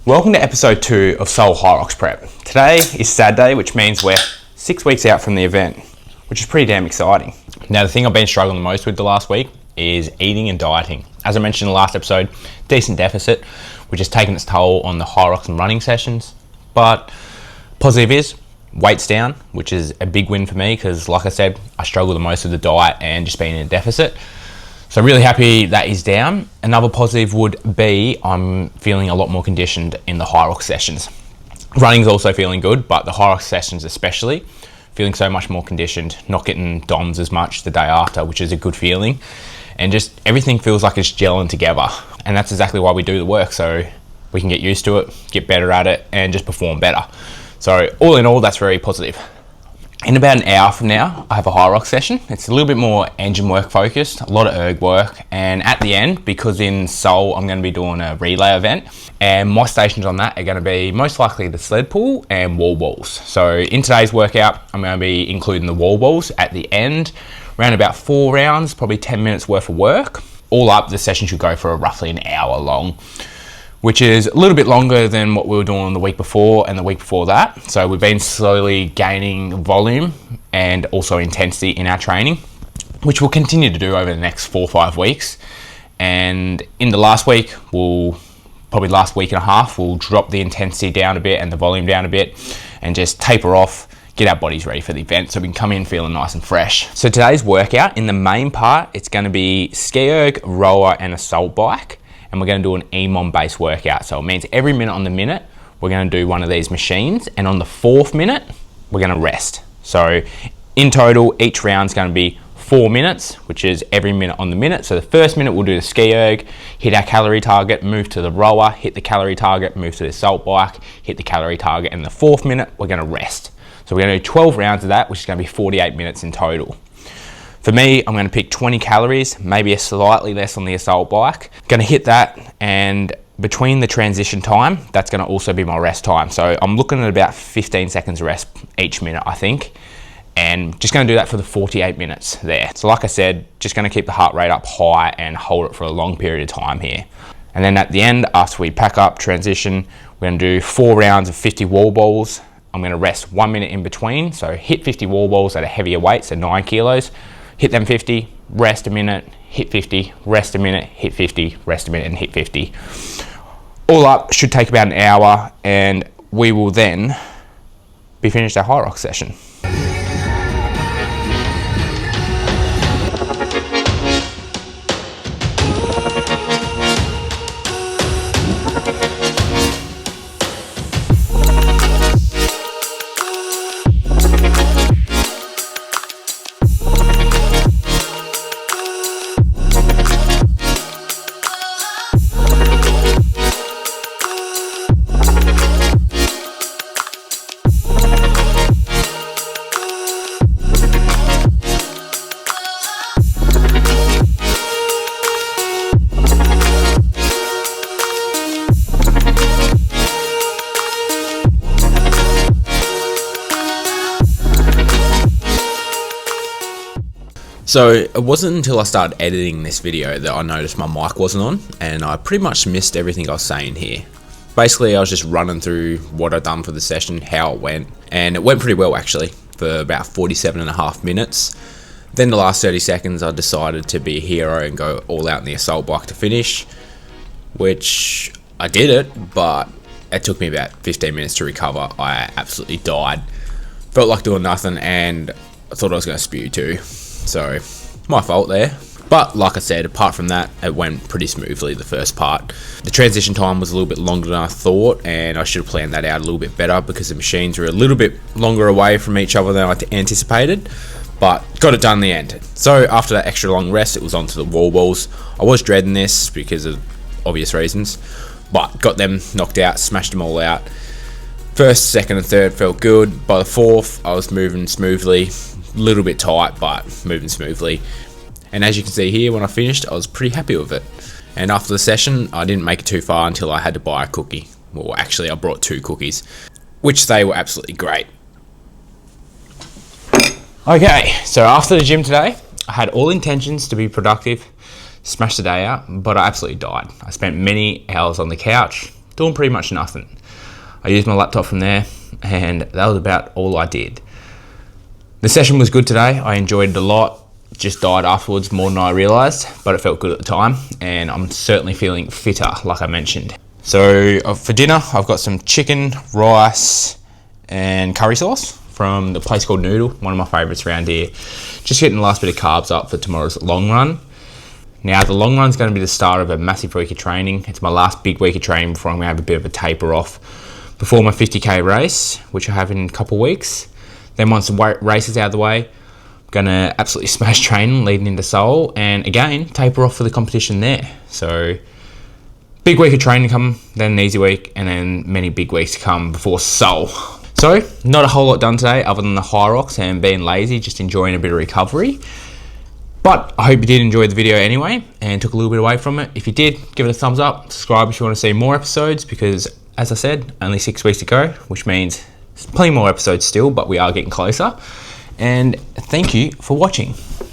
Welcome to episode 2 of Seoul HYROX Prep. Today is Saturday, which means we're 6 weeks out from the event, which is pretty damn exciting. Now, the thing I've been struggling the most with the last week is eating and dieting. As I mentioned in the last episode, decent deficit, which has taken its toll on the HYROX and running sessions. But positive is, weight's down, which is a big win for me because, like I said, I struggle the most with the diet and just being in a deficit. So really happy that is down. Another positive would be I'm feeling a lot more conditioned in the HYROX sessions. Running's also feeling good, but the HYROX sessions especially, feeling so much more conditioned, not getting DOMs as much the day after, which is a good feeling. And just everything feels like it's gelling together. And that's exactly why we do the work, so we can get used to it, get better at it, and just perform better. So all in all, that's very positive. In about an hour from now, I have a HYROX session. It's a little bit more engine work focused, a lot of erg work. And at the end, because in Seoul, I'm going to be doing a relay event, and my stations on that are going to be most likely the sled pull and wall balls. So in today's workout, I'm going to be including the wall balls at the end, around about 4 rounds, probably 10 minutes worth of work. All up, the session should go for roughly an hour long, which is a little bit longer than what we were doing the week before and the week before that. So we've been slowly gaining volume and also intensity in our training, which we'll continue to do over the next 4 or 5 weeks. And in the last week, probably last week and a half, we'll drop the intensity down a bit and the volume down a bit and just taper off, get our bodies ready for the event so we can come in feeling nice and fresh. So today's workout, in the main part, it's gonna be ski erg, rower and assault bike. And we're going to do an EMOM based workout. So it means every minute on the minute, we're going to do one of these machines. And on the 4th minute, we're going to rest. So in total, each round is going to be 4 minutes, which is every minute on the minute. So the first minute, we'll do the ski erg, hit our calorie target, move to the rower, hit the calorie target, move to the assault bike, hit the calorie target. And the 4th minute, we're going to rest. So we're going to do 12 rounds of that, which is going to be 48 minutes in total. For me, I'm going to pick 20 calories, maybe a slightly less on the assault bike. Going to hit that, and between the transition time, that's going to also be my rest time. So I'm looking at about 15 seconds rest each minute, I think. And just going to do that for the 48 minutes there. So like I said, just going to keep the heart rate up high and hold it for a long period of time here. And then at the end, after we pack up, transition, we're going to do 4 rounds of 50 wall balls. I'm going to rest 1 minute in between. So hit 50 wall balls at a heavier weight, so 9 kilos. Hit them 50, rest a minute, hit 50, rest a minute, hit 50, rest a minute, and hit 50. All up should take about an hour, and we will then be finished our HYROX session. So it wasn't until I started editing this video that I noticed my mic wasn't on, and I pretty much missed everything I was saying here. Basically, I was just running through what I'd done for the session, how it went, and it went pretty well actually for about 47.5 minutes. Then the last 30 seconds, I decided to be a hero and go all out in the assault bike to finish, which I did it, but it took me about 15 minutes to recover. I absolutely died. Felt like doing nothing, and I thought I was going to spew too. So, my fault there. But like I said, apart from that, it went pretty smoothly, the first part. The transition time was a little bit longer than I thought, and I should have planned that out a little bit better because the machines were a little bit longer away from each other than I anticipated, but got it done in the end. So after that extra long rest, it was onto the wall balls. I was dreading this because of obvious reasons, but got them knocked out, smashed them all out. First, second and third felt good. By the 4th, I was moving smoothly. A little bit tight, but moving smoothly. And as you can see here, when I finished, I was pretty happy with it. And after the session, I didn't make it too far until I had to buy a cookie. Well, actually, I brought 2 cookies, which they were absolutely great. Okay, so after the gym today, I had all intentions to be productive, smashed the day out, but I absolutely died. I spent many hours on the couch, doing pretty much nothing. I used my laptop from there, and that was about all I did. The session was good today. I enjoyed it a lot. Just died afterwards more than I realised, but it felt good at the time, and I'm certainly feeling fitter, like I mentioned. So for dinner, I've got some chicken, rice, and curry sauce from the place called Noodle, one of my favourites around here. Just getting the last bit of carbs up for tomorrow's long run. Now, the long run is going to be the start of a massive week of training. It's my last big week of training before I'm going to have a bit of a taper off before my 50k race, which I have in a couple of weeks. Then once the race is out of the way, I'm going to absolutely smash training leading into Seoul, and again, taper off for the competition there. So, big week of training coming, then an easy week, and then many big weeks to come before Seoul. So, not a whole lot done today other than the HYROX and being lazy, just enjoying a bit of recovery. But I hope you did enjoy the video anyway and took a little bit away from it. If you did, give it a thumbs up, subscribe if you want to see more episodes, because as I said, only 6 weeks to go, which means there's plenty more episodes still, but we are getting closer. And thank you for watching.